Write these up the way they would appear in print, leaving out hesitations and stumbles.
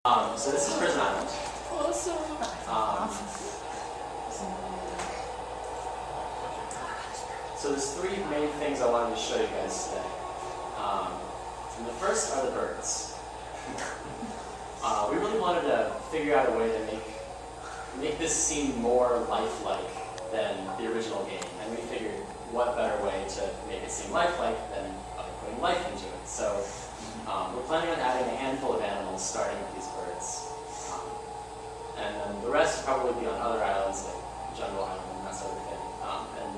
So this is Prison Island. So there's three main things I wanted to show you guys today. And the first are the birds. We really wanted to figure out a way to make this seem more lifelike than the original game. And we figured what better way to make it seem lifelike than by putting life into it. So we're planning on adding a handful of animals starting with these birds. And then the rest will probably be on other islands like Jungle Island and that sort of thing. And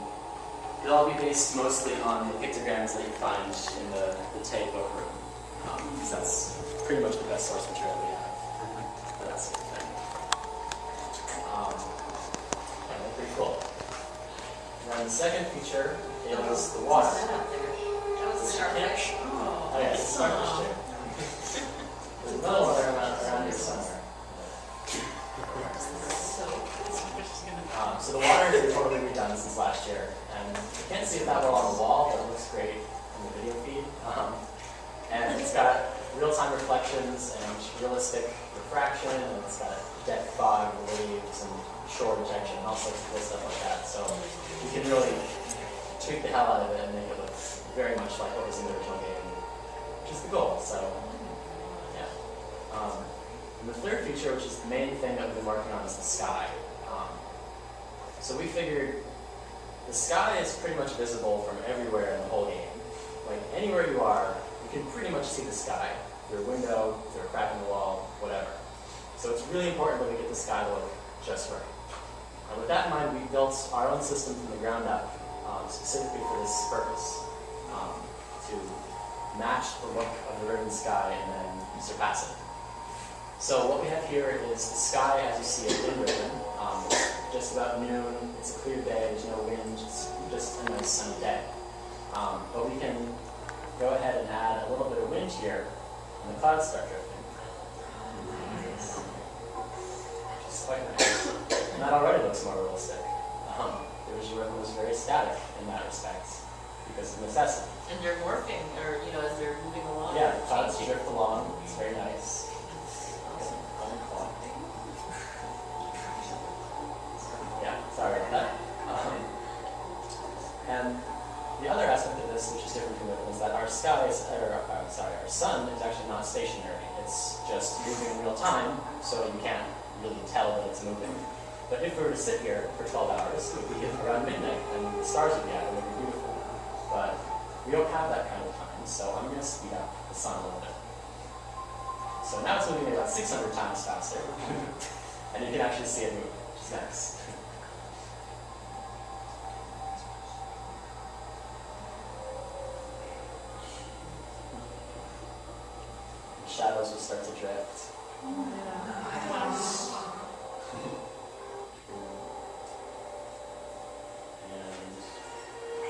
they'll all be based mostly on the pictograms that you find in the tape book room. Because that's pretty much the best source material we have for that sort of thing. And they're pretty cool. And then the second feature is the water. That was a starfish. Oh yeah, it's a starfish too. There's another one around here somewhere. So the water has been totally redone since last year, and you can't see it that well on the wall, but it looks great in the video feed. And it's got real-time reflections and realistic refraction, and it's got depth fog, waves, and shore detection, and all sorts of cool stuff like that. So you can really tweak the hell out of it and make it look very much like what was in the original game, which is the goal. So yeah. And the third feature, which is the main thing that we've been working on, is the sky. So we figured the sky is pretty much visible from everywhere in the whole game. Like anywhere you are, you can pretty much see the sky through a window, through a crack in the wall, whatever. So it's really important that we get the sky to look just right. And with that in mind, we built our own system from the ground up, specifically for this purpose, to match the look of the Riven sky and then surpass it. So what we have here is the sky as you see it in Riven. Just about noon, it's a clear day, there's no wind, it's just a nice sunny day. But we can go ahead and add a little bit of wind here, and the clouds start drifting. Which is quite nice. And that already looks more realistic. The original Riven was very static in that respect, because of necessity. And they're morphing, or as they're moving along. Yeah, the clouds drift along, it's very nice. Sorry about that. And the other aspect of this, which is different from it, is that our sky is, our sun is actually not stationary. It's just moving in real time, so you can't really tell that it's moving. But if we were to sit here for 12 hours, it would be around midnight, and the stars would be out, and it would be beautiful. But we don't have that kind of time, so I'm going to speed up the sun a little bit. So now it's moving about 600 times faster, and you can actually see it move, which is nice. Shadows will start to drift. And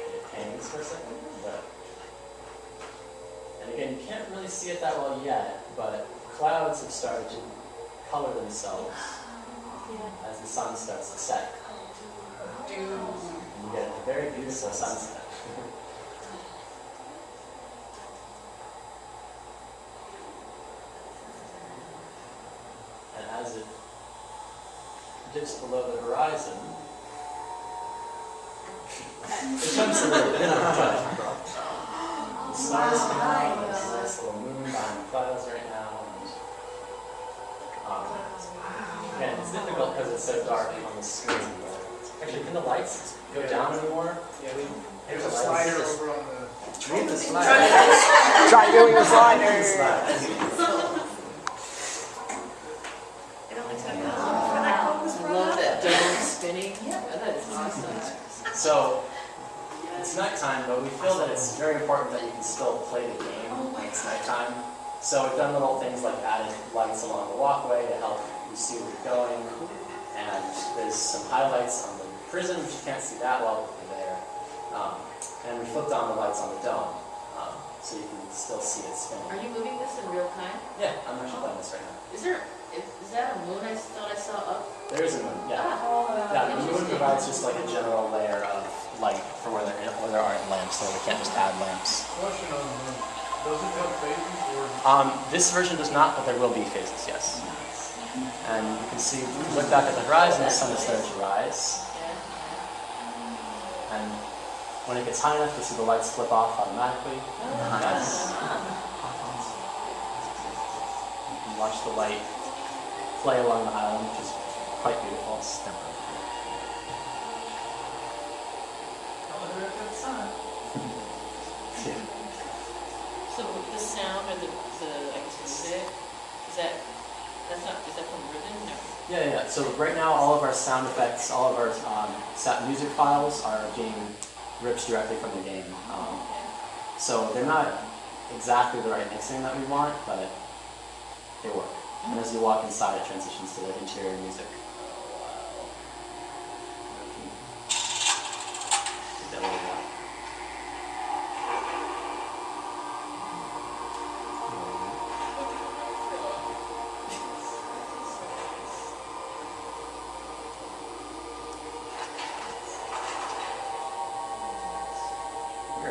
it hangs for a second. And again, you can't really see it that well yet, but clouds have started to color themselves as the sun starts to set. And you get a very beautiful sunset. As it dips below the horizon, it jumps a little bit. The stars come out, there's a nice little moon behind the clouds right now. And, again, it's difficult because it's so dark on the screen. But actually, can the lights go down anymore? Yeah, there's a slider over on the... Read the slider. Try doing the slider. So, it's nighttime, but we feel that it's very important that you can still play the game when it's nighttime. So we've done little things like added lights along the walkway to help you see where you're going. And there's some highlights on the prison, which you can't see that well, but they're there. And we flipped on the lights on the dome, so you can still see it spinning. Are you moving this in real time? Yeah, I'm actually playing this right now. Is that a moon I thought I saw up? There is a moon, yeah. Yeah, the moon provides just like a general layer of light for where there aren't lamps, so we can't just add lamps. Question on the moon. Does it have phases or? This version does not, but there will be phases, yes. And you can see, look back at the horizon, the sun is starting to rise. And when it gets high enough, you see the lights flip off automatically. Yes. You can watch the light play along the island, which is quite beautiful. So the sound or the I guess music, is that from Ribbon? No. Yeah. So right now, all of our sound effects, all of our music files are being ripped directly from the game. So they're not exactly the right mixing that we want, but they work. And as you walk inside, it transitions to the interior music.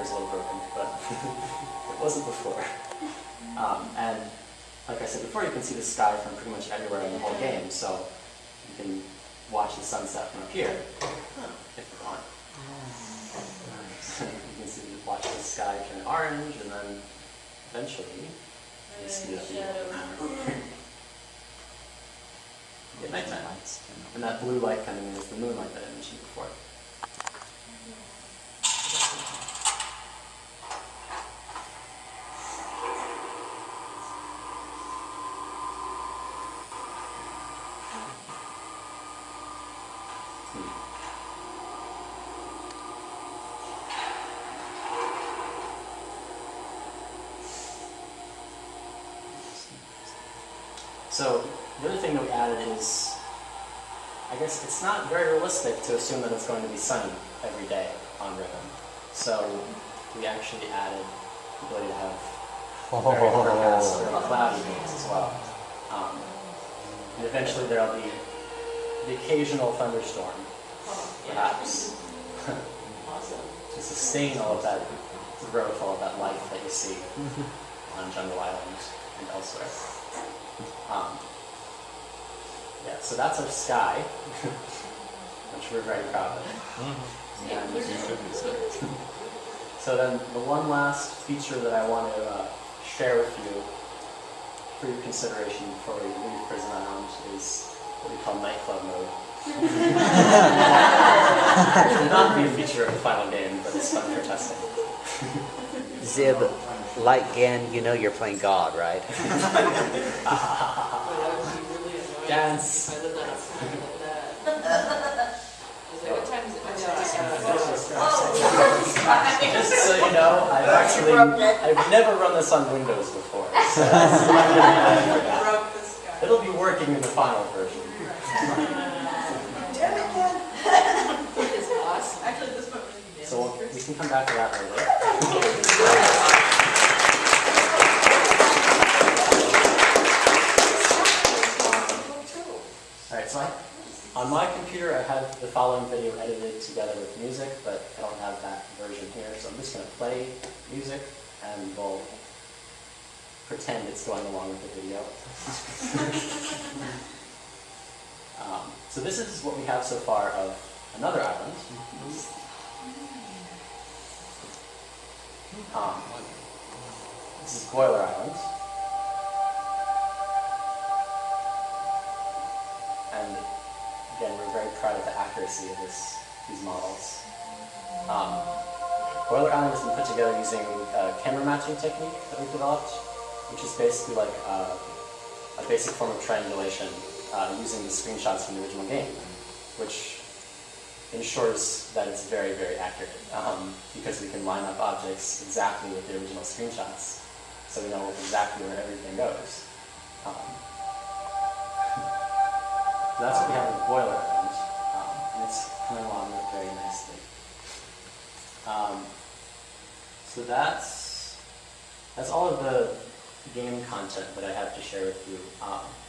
It's a little broken, but it wasn't before. And like I said before, you can see the sky from pretty much everywhere in the whole game, so you can watch the sunset from up here, if you want. You can watch the sky turn orange, and then eventually you see it at nighttime. And that blue light coming in is the moonlight that I mentioned before. So the other thing that we added is, I guess it's not very realistic to assume that it's going to be sunny every day on Ribbon. So we actually added the ability to have very overcast or cloudy days as well. And eventually there'll be the occasional thunderstorm, perhaps, to sustain all of that growth, all of that life that you see on Jungle Island and elsewhere. Yeah, so that's our sky, which we're very proud of. And so then the one last feature that I want to share with you for your consideration before we leave Prison Island is what we call nightclub mode. It will not be a feature of the final game, but it's fun for testing. Zib, like Gan, you know you're playing God, right? Dance. I lived on a planet like that. What time is it? Just so you know, I've never run this on Windows before. So it'll be working in the final version. Damn it, Ken! It's awesome. Actually, this one really did. So we can come back to that later. Alright, so on my computer I have the following video edited together with music, but I don't have that version here, so I'm just going to play music and we'll pretend it's going along with the video. So this is what we have so far of another island. This is Boiler Island. And again, we're very proud of the accuracy of these models. Boiler Island has been put together using a camera matching technique that we've developed, which is basically like a basic form of triangulation using the screenshots from the original game, which ensures that it's very, very accurate because we can line up objects exactly with the original screenshots, so we know exactly where everything goes. That's what we have with Boiler Island, and it's coming along very nicely. So that's all of the game content that I have to share with you.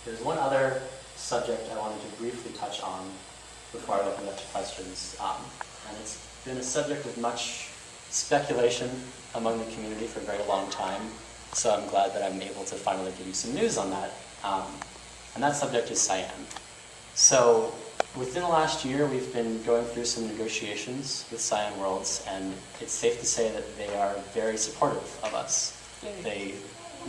There's one other subject I wanted to briefly touch on before I open it up to questions, and it's been a subject of much speculation among the community for a very long time, so I'm glad that I'm able to finally give you some news on that. and that subject is Cyan. So within the last year, we've been going through some negotiations with Cyan Worlds, and it's safe to say that they are very supportive of us. They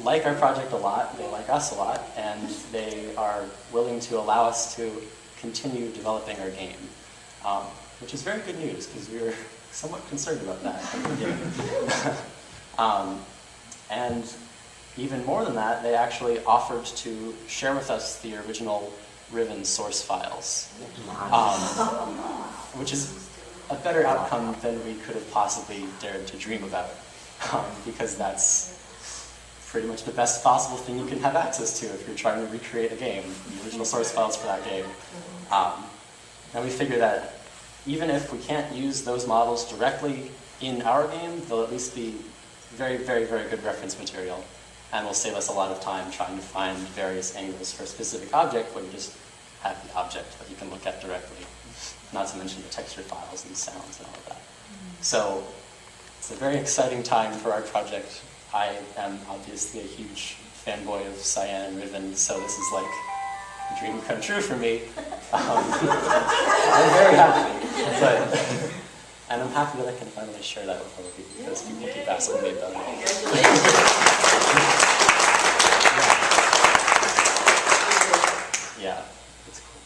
like our project a lot, they like us a lot, and they are willing to allow us to continue developing our game, which is very good news, because we were somewhat concerned about that at the beginning. And even more than that, they actually offered to share with us the original Riven source files, which is a better outcome than we could have possibly dared to dream about, because that's pretty much the best possible thing you can have access to if you're trying to recreate a game, the original source files for that game. And we figure that even if we can't use those models directly in our game, they'll at least be very, very, very good reference material, and will save us a lot of time trying to find various angles for a specific object when you just have the object that you can look at directly, not to mention the texture files and sounds and all of that. So it's a very exciting time for our project. I am obviously a huge fanboy of Cyan and Riven, so this is like a dream come true for me. I'm very happy, and I'm happy that I can finally share that with all of you, because people keep asking me about it. Yeah, it's cool.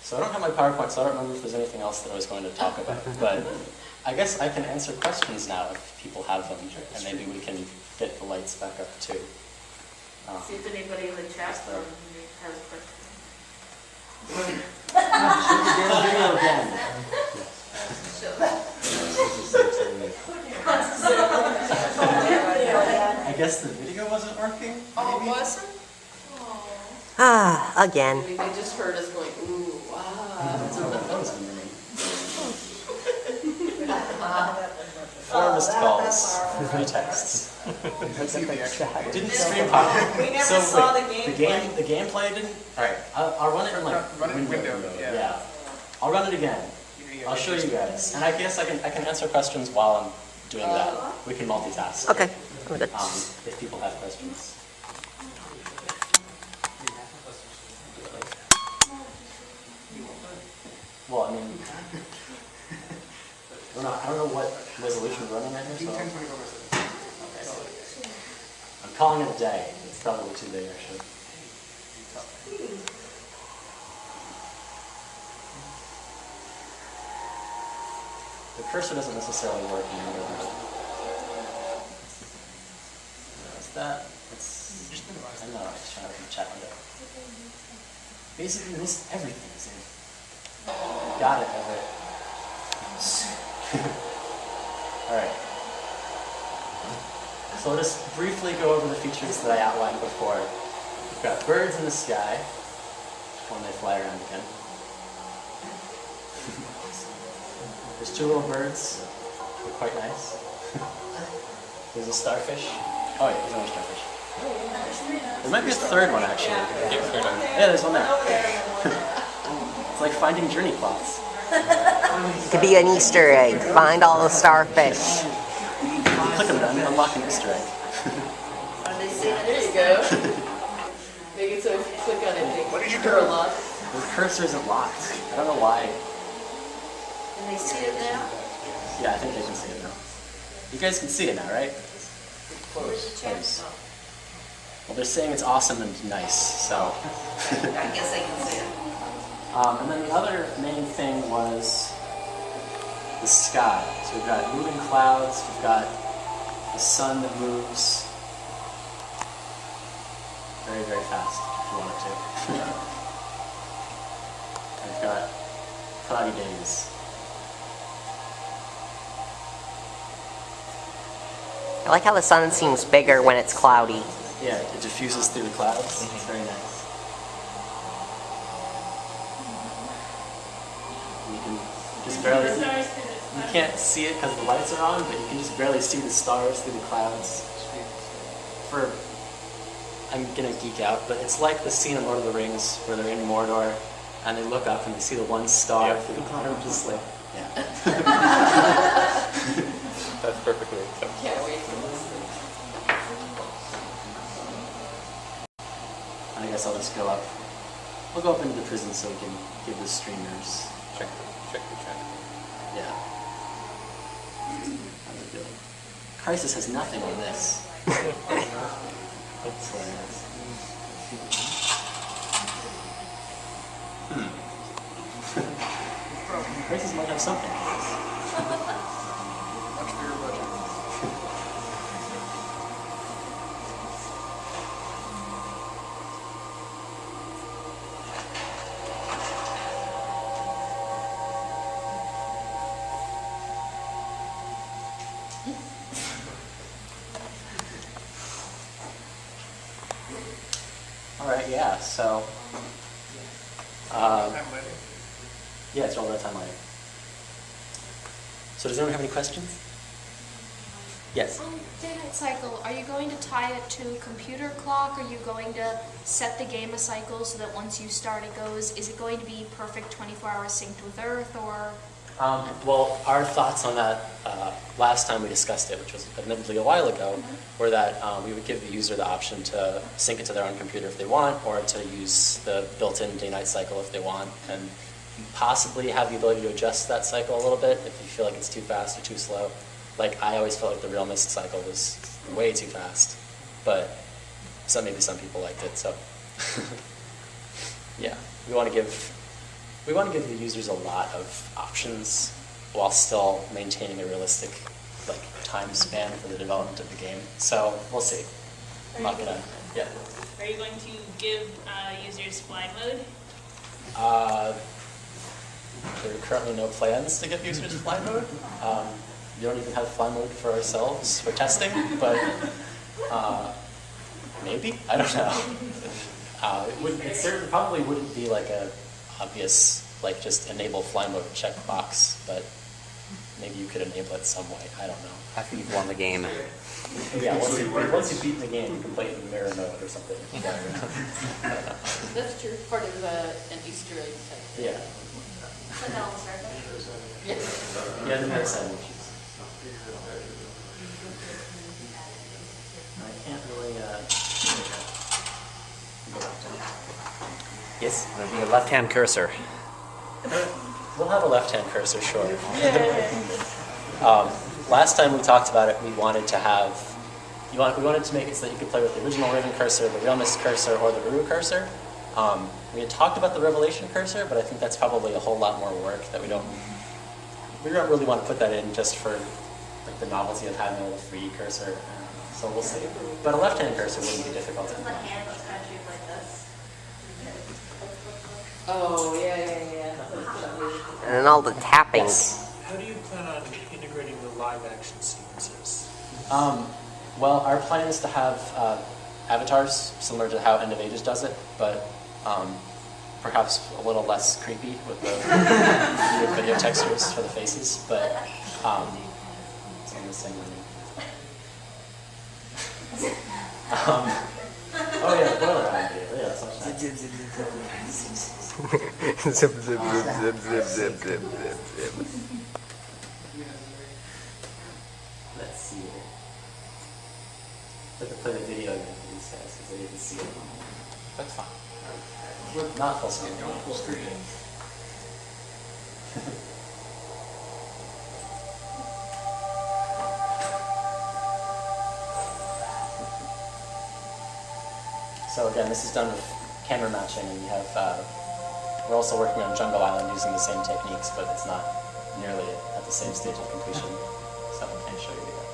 So I don't have my PowerPoint, so I don't remember if there's anything else that I was going to talk about, but I guess I can answer questions now if people have them, and maybe we can get the lights back up too. See if anybody in the chat room has a question. Again. I guess the video wasn't working? Oh, it wasn't? Ah, again. Maybe they just heard us going, ooh, wow. Four missed calls, 3 texts. Didn't stream properly. We never So saw wait, the the gameplay didn't. All right, I'll run it in like Run it in window, yeah. I'll run it again. I'll show you guys, and I guess I can answer questions while I'm doing that. We can multitask. Okay, I'm good. If people have questions. Well, I mean, I don't know what resolution we're running right here, so. Okay. I'm calling it a day. It's probably too big, actually. The cursor doesn't necessarily work in the middle. Is that? I know, I was trying to chat window. Basically, missed everything, see? Got it, Everett. Alright. So I'll just briefly go over the features that I outlined before. We've got birds in the sky when they fly around again. There's 2 little birds. They're quite nice. There's a starfish. Oh wait, there's another starfish. There might be a 3rd one actually. Yeah, there's one there. It's like finding journey plots. It could be an Easter egg. Find all the starfish. Click them then, unlock an Easter egg. There you go. Make it so if you click on it, What did you you're do? locked. The cursor isn't locked. I don't know why. Can they see it now? Yeah, I think they can see it now. You guys can see it now, right? Close. Well, they're saying it's awesome and nice, so. I guess they can see it. And then the other main thing was the sky. So we've got moving clouds, we've got the sun that moves very, very fast, if you want it to. And we've got cloudy days. I like how the sun seems bigger when it's cloudy. Yeah, it diffuses through the clouds. It's very nice. You can just barely, you can't see it because the lights are on, but you can just barely see the stars through the clouds. I'm gonna geek out, but it's like the scene in Lord of the Rings where they're in Mordor and they look up and they see the one star through the cloud. I'm just like, yeah. That's perfectly acceptable. Can't wait for this thing. I guess I'll just go up. We'll go up into the prison so we can give the streamers. Check the chat. Yeah. How's it doing? Crisis has nothing on this. That's hilarious. Crisis might have something on this. Much bigger budget. All right, yeah, so, I'm ready. yeah, it's all that time later. So does anyone have any questions? Yes. Day-night cycle, are you going to tie it to computer clock? Are you going to set the game a cycle so that once you start it goes? Is it going to be perfect 24-hour synced with Earth, or? Well, our thoughts on that last time we discussed it, which was admittedly a while ago, were that we would give the user the option to sync it to their own computer if they want, or to use the built-in day-night cycle if they want, and possibly have the ability to adjust that cycle a little bit if you feel like it's too fast or too slow. Like, I always felt like the Real Mist cycle was way too fast, but maybe some people liked it, so yeah, we want to give the users a lot of options while still maintaining a realistic time span for the development of the game. So we'll see. I'm not gonna. Yeah. Are you going to give users fly mode? There are currently no plans to give users fly mode. We don't even have fly mode for ourselves for testing, but maybe, I don't know. It certainly probably wouldn't be like a obvious just enable fly mode checkbox, but maybe you could enable it some way. I don't know. After you've won the game. Yeah, once you beat the game, you can play it in mirror mode or something. I don't know. That's true, part of an Easter egg type. Yeah. Yes. Yeah, the mirror sandwich. I can't really. Yes, there'll be a left-hand cursor. We'll have a left-hand cursor, sure. Last time we talked about it, we wanted to have. We wanted to make it so that you could play with the original Riven cursor, the Real Mist cursor, or the Uru cursor. We had talked about the Revelation cursor, but I think that's probably a whole lot more work that we don't really want to put that in just for the novelty of having a free cursor. So we'll see. But a left-hand cursor wouldn't be difficult to implement. Oh, yeah. And then all the tapping. Yes. How do you plan on integrating the live action sequences? Well, our plan is to have avatars similar to how End of Ages does it, but perhaps a little less creepy with the video textures for the faces, but it's on the same oh yeah, boiler idea. Yeah, that's not bad. Zip, zip, zip, zip, zip, zip, zip, zip. Let's see here. I have to play the video again for these guys because they didn't see it. That's fine. Not full screen. Full screen. So again, this is done with camera matching, and we have. We're also working on Jungle Island using the same techniques, but it's not nearly at the same stage of completion, so I can't show you yet.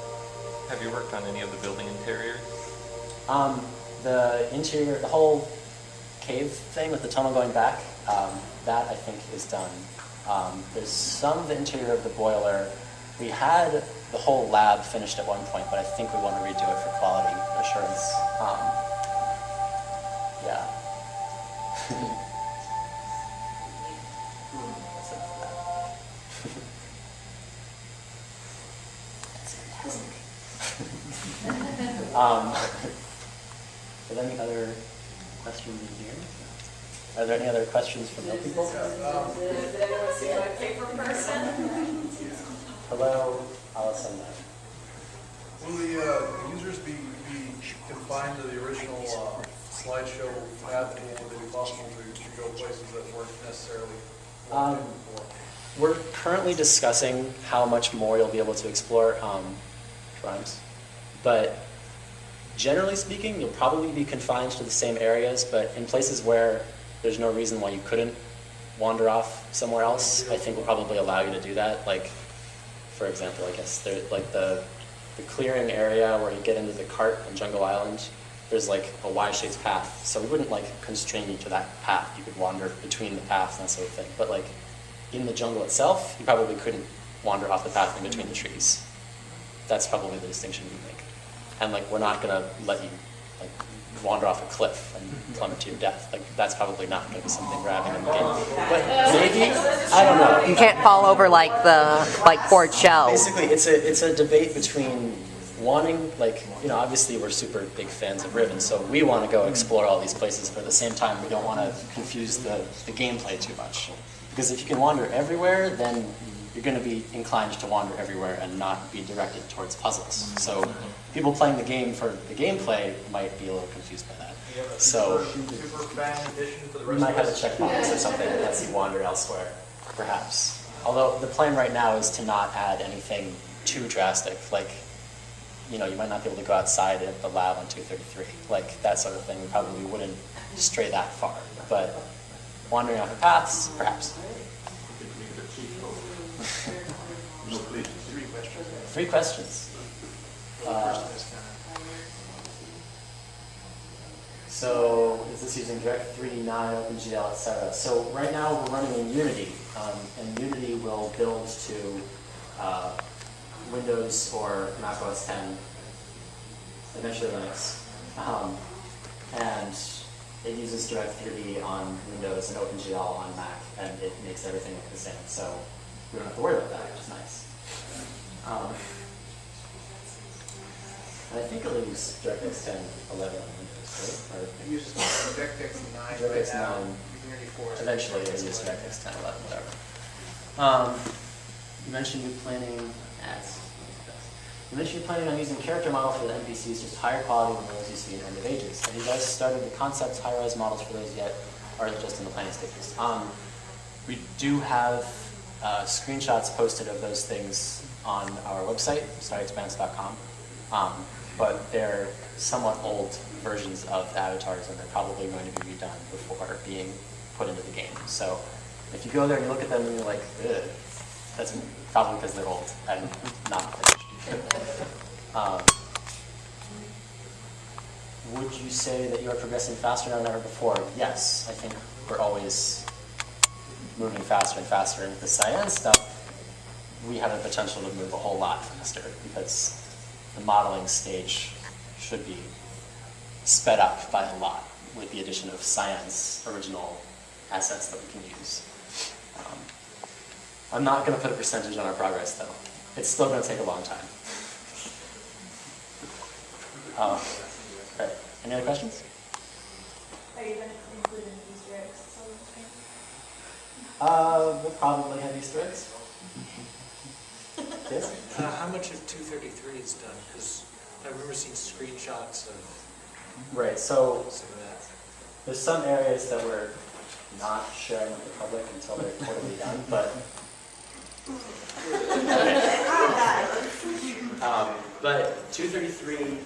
Have you worked on any of the building interiors? The interior, the whole cave thing with the tunnel going back, that I think is done. There's some of the interior of the boiler. We had the whole lab finished at one point, but I think we want to redo it for quality assurance. Yeah. That's it for that. Are there any other questions in here? Are there any other questions from other people? Hello, Allison. Will the users be confined to the original slideshow happening, would it be possible to go places that weren't necessarily Um, walked in before? We're currently discussing how much more you'll be able to explore rhymes. But generally speaking, you'll probably be confined to the same areas, but in places where there's no reason why you couldn't wander off somewhere else, I think we'll probably allow you to do that. Like, for example, I guess like the clearing area where you get into the cart on Jungle Island, there's like a Y-shaped path. So we wouldn't like constrain you to that path. You could wander between the paths and that sort of thing. But like in the jungle itself, you probably couldn't wander off the path in between the trees. That's probably the distinction we make. And like, we're not gonna let you like wander off a cliff and plummet to your death. Like, that's probably not gonna be something we're having in the game. But maybe, I don't know. You can't fall over like Port Shell. Basically, it's a debate between wanting, like, you know, obviously we're super big fans of Riven, so we want to go explore all these places, but at the same time, we don't want to confuse the gameplay too much. Because if you can wander everywhere, then you're going to be inclined to wander everywhere and not be directed towards puzzles. So people playing the game for the gameplay might be a little confused by that. So Super fan edition for the we rest might of have a us? checkbox or something that lets you wander elsewhere, perhaps. Although the plan right now is to not add anything too drastic, like, you know, you might not be able to go outside at the lab on 233, like that sort of thing. We probably wouldn't stray that far, but wandering off the paths, perhaps. Three questions. So is this using Direct 3D, 9, OpenGL, etc.? So right now we're running in Unity, and Unity will build to Windows or Mac OS 10, eventually Linux. And it uses Direct 3D on Windows and OpenGL on Mac, and it makes everything look the same. So we don't have to worry about that, which is nice. I think it'll use DirectX 10, 11 on Windows, right? Or It uses DirectX 9 DirectX right now. 9. Unity 4 is Eventually, it'll use DirectX 10, 11, whatever. You mentioned you're planning ads. You mentioned you're planning on using character model for the NPCs, just higher quality than those you see in End of Ages. Have you guys started the concept high-res models for those yet, or are they just in the planning stages? We do have screenshots posted of those things on our website, starryexpanse.com, but they're somewhat old versions of the avatars, and they're probably going to be redone before being put into the game. So if you go there and you look at them and you're like, ugh, that's probably because they're old and not finished. Would you say that you are progressing faster now than ever before? Yes, I think we're always moving faster and faster. And with the Cyan stuff, we have the potential to move a whole lot faster because the modeling stage should be sped up by a lot with the addition of Cyan's original assets that we can use. I'm not going to put a percentage on our progress, though. It's still going to take a long time. Right. Any other questions? Are you going to include any Easter eggs? We'll probably have Easter eggs. Yes? How much of 233 is done? Because I remember seeing screenshots of Right, so some of that. there's some areas that we're not sharing with the public until they're totally done, but but 233,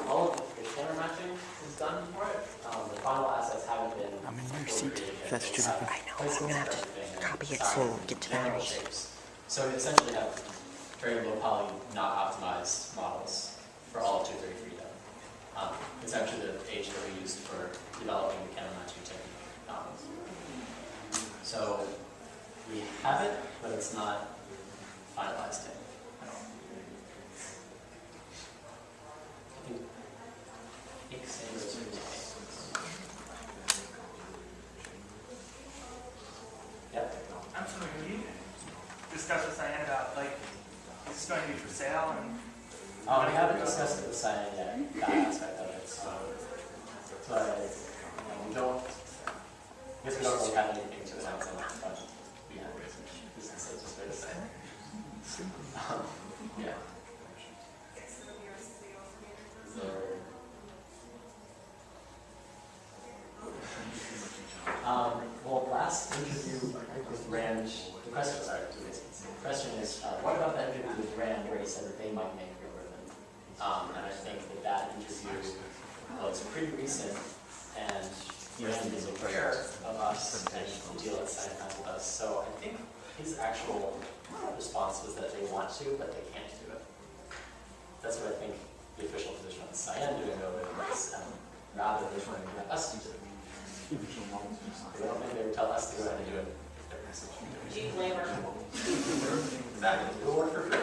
all of the camera matching is done for it. The final assets haven't been. I'm in your seat. That's true. I know. I'm gonna have to copy it soon. Get to batteries. Shapes. So we essentially have very low poly, not optimized models for all of 233 done. It's actually the age that we used for developing the camera matching technique. So we have it, but it's not finalized yet. I think Sandra's Yep. I'm sorry, can you discuss with Cyan about, like, is this going to be for sale? And We haven't discussed it with Cyan yet, that aspect of it, so. But we don't, I guess we don't really have anything to announce on that, but we have businesses, just fair to say. Yeah. last interview with Rand, the question is, what about that interview with Rand where he said that they might make Real Ribbon? And I think that interview was pretty recent, and Rand is aware of us and the deal that Cyan has with us. So I think his actual response was that they want to, but they can't do it. That's what I think the official position on Cyan doing over is, rather than trying to get us to do it. They don't think they would tell us to go ahead and do it. Do labor. Exactly. We'll work for free.